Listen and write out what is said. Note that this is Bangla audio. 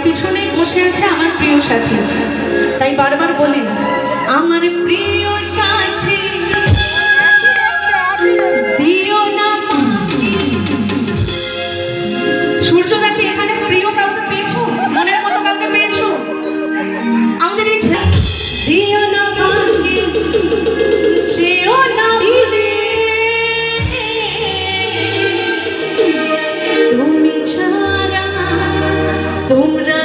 পিছনে বসে আছে আমার প্রিয় সাথী। তাই বারবার বলি, আমার প্রিয় সাথী দিও না। সূর্যদাকে এখানে প্রিয় কাউকে পেয়েছো? মনের মতো কাউকে পেয়েছো? আমাদের এই দিও না ভাঙি, যেও না ভিজে, তুমি ছাড়া তোমরা